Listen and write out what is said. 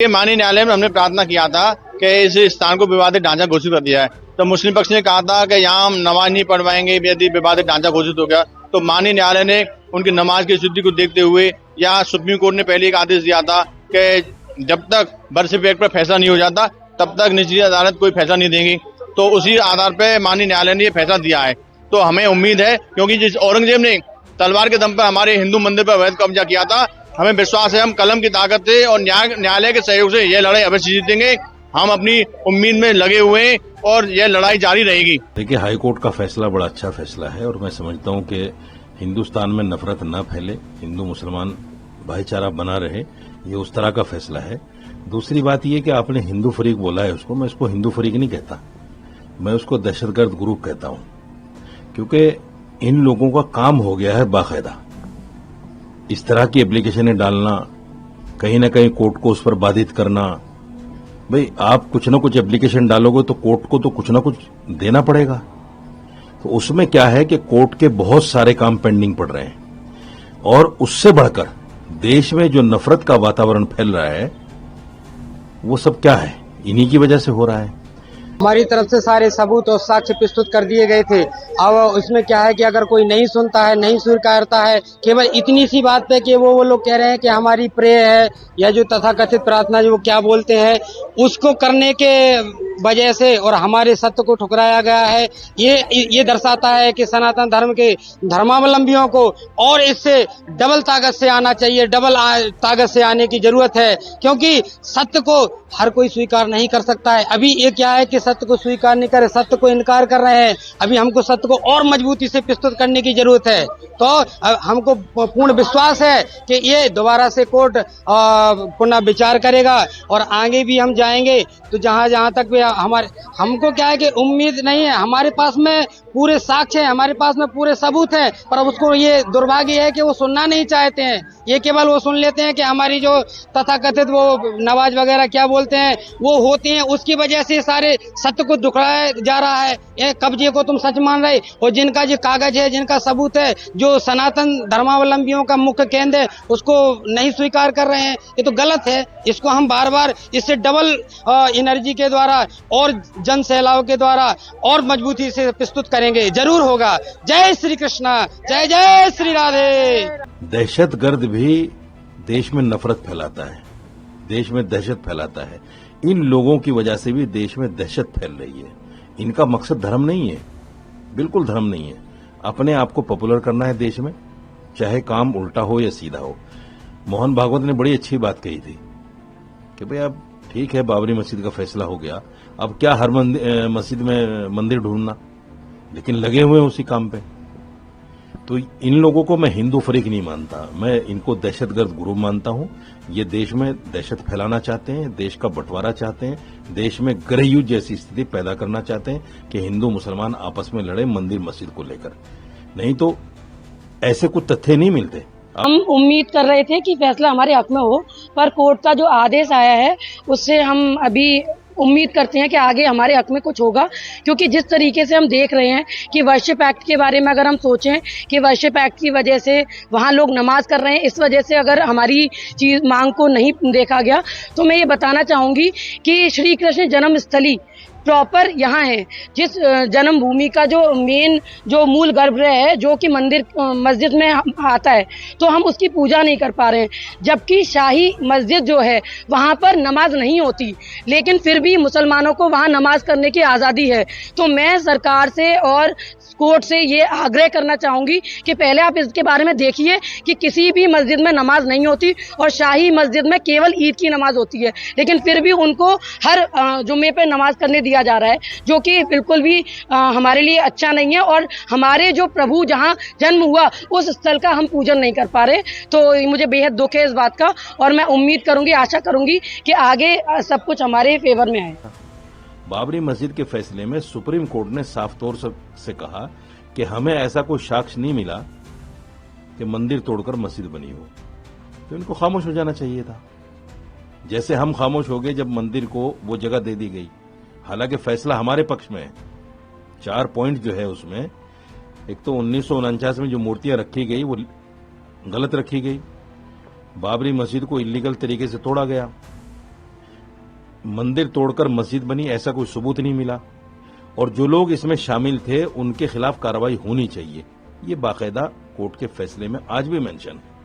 ये माननीय न्यायालय में हमने प्रार्थना किया था कि इस स्थान को विवादित ढांचा घोषित कर दिया है। तो मुस्लिम पक्ष ने कहा था कि यहाँ हम नमाज नहीं पढ़वाएंगे यदि विवादित ढांचा घोषित हो गया। तो माननीय न्यायालय ने उनकी नमाज की स्थिति को देखते हुए यहाँ सुप्रीम कोर्ट ने पहले एक आदेश दिया था कि जब तक वर्शिप एक्ट पर फैसला नहीं हो जाता तब तक निचली अदालत कोई फैसला नहीं देंगी। तो उसी आधार पर माननीय न्यायालय ने ये फैसला दिया है। तो हमें उम्मीद है, क्योंकि जिस औरंगजेब ने तलवार के दम पर हमारे हिंदू मंदिर पर अवैध कब्जा किया था, हमें विश्वास है हम कलम की ताकत से और न्यायालय के सहयोग से यह लड़ाई अवश्य जीतेंगे। हम अपनी उम्मीद में लगे हुए हैं और यह लड़ाई जारी रहेगी। देखिए, हाईकोर्ट का फैसला बड़ा अच्छा फैसला है और मैं समझता हूं कि हिंदुस्तान में नफरत न फैले, हिंदू मुसलमान भाईचारा बना रहे, ये उस तरह का फैसला है। दूसरी बात ये कि आपने हिंदू फरीक बोला है उसको, मैं उसको हिंदू फरीक नहीं कहता, मैं उसको दहशतगर्द ग्रुप कहता हूं, क्योंकि इन लोगों का काम हो गया है बाकायदा इस तरह की एप्लीकेशनें डालना, कहीं न कहीं कोर्ट को उस पर बाधित करना। भाई, आप कुछ न कुछ एप्लीकेशन डालोगे तो कोर्ट को तो कुछ न कुछ देना पड़ेगा। तो उसमें क्या है कि कोर्ट के बहुत सारे काम पेंडिंग पड़ रहे हैं और उससे बढ़कर देश में जो नफरत का वातावरण फैल रहा है वो सब क्या है, इन्हीं की वजह से हो रहा है। हमारी तरफ से सारे सबूत और साक्ष्य प्रस्तुत कर दिए गए थे। अब इसमें क्या है कि अगर कोई नहीं सुनता है, नहीं स्वीकारता है, केवल इतनी सी बात पे कि वो लोग कह रहे हैं कि हमारी प्रेय है या जो तथाकथित प्रार्थना जो वो क्या बोलते हैं उसको करने के वजह से और हमारे सत्य को ठुकराया गया है। ये दर्शाता है कि सनातन धर्म के धर्मावलंबियों को और इससे डबल ताकत से आना चाहिए, डबल ताकत से आने की जरूरत है, क्योंकि सत्य को हर कोई स्वीकार नहीं कर सकता है। अभी ये क्या है कि सत्य को स्वीकार नहीं कर रहे, सत्य को इनकार कर रहे हैं। अभी हमको सत्य को और मजबूती से प्रस्तुत करने की जरूरत है। तो हमको पूर्ण विश्वास है कि ये दोबारा से कोर्ट पुनः विचार करेगा और आगे भी हम जाएंगे। तो जहां तक भी हमको क्या है कि उम्मीद नहीं है, हमारे पास में पूरे साक्ष्य है, हमारे पास में पूरे सबूत है, पर उसको ये दुर्भाग्य है कि वो सुनना नहीं चाहते हैं। ये केवल वो सुन लेते हैं कि हमारी जो तथाकथित वो नमाज वगैरह क्या बोलते हैं वो होती हैं, उसकी वजह से सारे सत्य को दुखड़ाया जा रहा है। ये कब्जे को तुम सच मान रहे और जिनका जो कागज है, जिनका सबूत है, जो सनातन धर्मावलंबियों का मुख्य केंद्र है, उसको नहीं स्वीकार कर रहे हैं। ये तो गलत है। इसको हम बार बार इससे डबल एनर्जी के द्वारा और जन सैलाव के द्वारा और मजबूती से प्रस्तुत करेंगे। जरूर होगा। जय श्री कृष्णा, जय जय श्री राधे। दहशतगर्द भी देश में नफरत फैलाता है, देश में दहशत फैलाता है। इन लोगों की वजह से भी देश में दहशत फैल रही है। इनका मकसद धर्म नहीं है, बिल्कुल धर्म नहीं है। अपने आप को पॉपुलर करना है देश में, चाहे काम उल्टा हो या सीधा हो। मोहन भागवत ने बड़ी अच्छी बात कही थी कि भाई अब ठीक है, बाबरी मस्जिद का फैसला हो गया, अब क्या हर मस्जिद में मंदिर ढूंढना, लेकिन लगे हुए हैं उसी काम पे। तो इन लोगों को मैं हिंदू फरीक नहीं मानता, मैं इनको दहशतगर्द ग्रुप मानता हूं। ये देश में दहशत फैलाना चाहते हैं, देश का बंटवारा चाहते हैं, देश में गृहयुद्ध जैसी स्थिति पैदा करना चाहते हैं कि हिंदू मुसलमान आपस में लड़े मंदिर मस्जिद को लेकर। नहीं तो ऐसे कुछ तथ्य नहीं मिलते। हम उम्मीद कर रहे थे कि फैसला हमारे हक में हो, पर कोर्ट का जो आदेश आया है उससे हम अभी उम्मीद करते हैं कि आगे हमारे हक में कुछ होगा, क्योंकि जिस तरीके से हम देख रहे हैं कि वर्शिप एक्ट के बारे में अगर हम सोचें कि वर्शिप एक्ट की वजह से वहाँ लोग नमाज कर रहे हैं, इस वजह से अगर हमारी चीज मांग को नहीं देखा गया, तो मैं ये बताना चाहूंगी कि श्री कृष्ण जन्मस्थली प्रॉपर यहाँ है, जिस जन्मभूमि का जो मेन जो मूल गर्भगृह है, जो कि मंदिर मस्जिद में आता है, तो हम उसकी पूजा नहीं कर पा रहे हैं। जबकि शाही मस्जिद जो है वहाँ पर नमाज नहीं होती, लेकिन फिर भी मुसलमानों को वहाँ नमाज करने की आज़ादी है। तो मैं सरकार से और कोर्ट से ये आग्रह करना चाहूंगी कि पहले आप इसके बारे में देखिए कि किसी भी मस्जिद में नमाज नहीं होती और शाही मस्जिद में केवल ईद की नमाज होती है, लेकिन फिर भी उनको हर जुम्मे पे नमाज करने दिया जा रहा है, जो कि बिल्कुल भी हमारे लिए अच्छा नहीं है। और हमारे जो प्रभु जहां जन्म हुआ उस स्थल का हम पूजन नहीं कर पा रहे। तो मुझे बेहद दुख है इस बात का और मैं उम्मीद करूंगी, आशा करूंगी कि आगे सब कुछ हमारे फेवर में आए। बाबरी मस्जिद के फैसले में सुप्रीम कोर्ट ने साफ तौर से कहा कि हमें ऐसा कोई साक्ष्य नहीं मिला कि मंदिर तोड़कर मस्जिद बनी हो, तो इनको खामोश हो जाना चाहिए था। जैसे हम खामोश हो गए जब मंदिर को वो जगह दे दी गई, हालांकि फैसला हमारे पक्ष में है। 4 पॉइंट जो है उसमें, एक तो 1949 में जो मूर्तियां रखी गई वो गलत रखी गई, बाबरी मस्जिद को इलीगल तरीके से तोड़ा गया, मंदिर तोड़कर मस्जिद बनी ऐसा कोई सबूत नहीं मिला, और जो लोग इसमें शामिल थे उनके खिलाफ कार्रवाई होनी चाहिए, ये बाकायदा कोर्ट के फैसले में आज भी मेंशन है।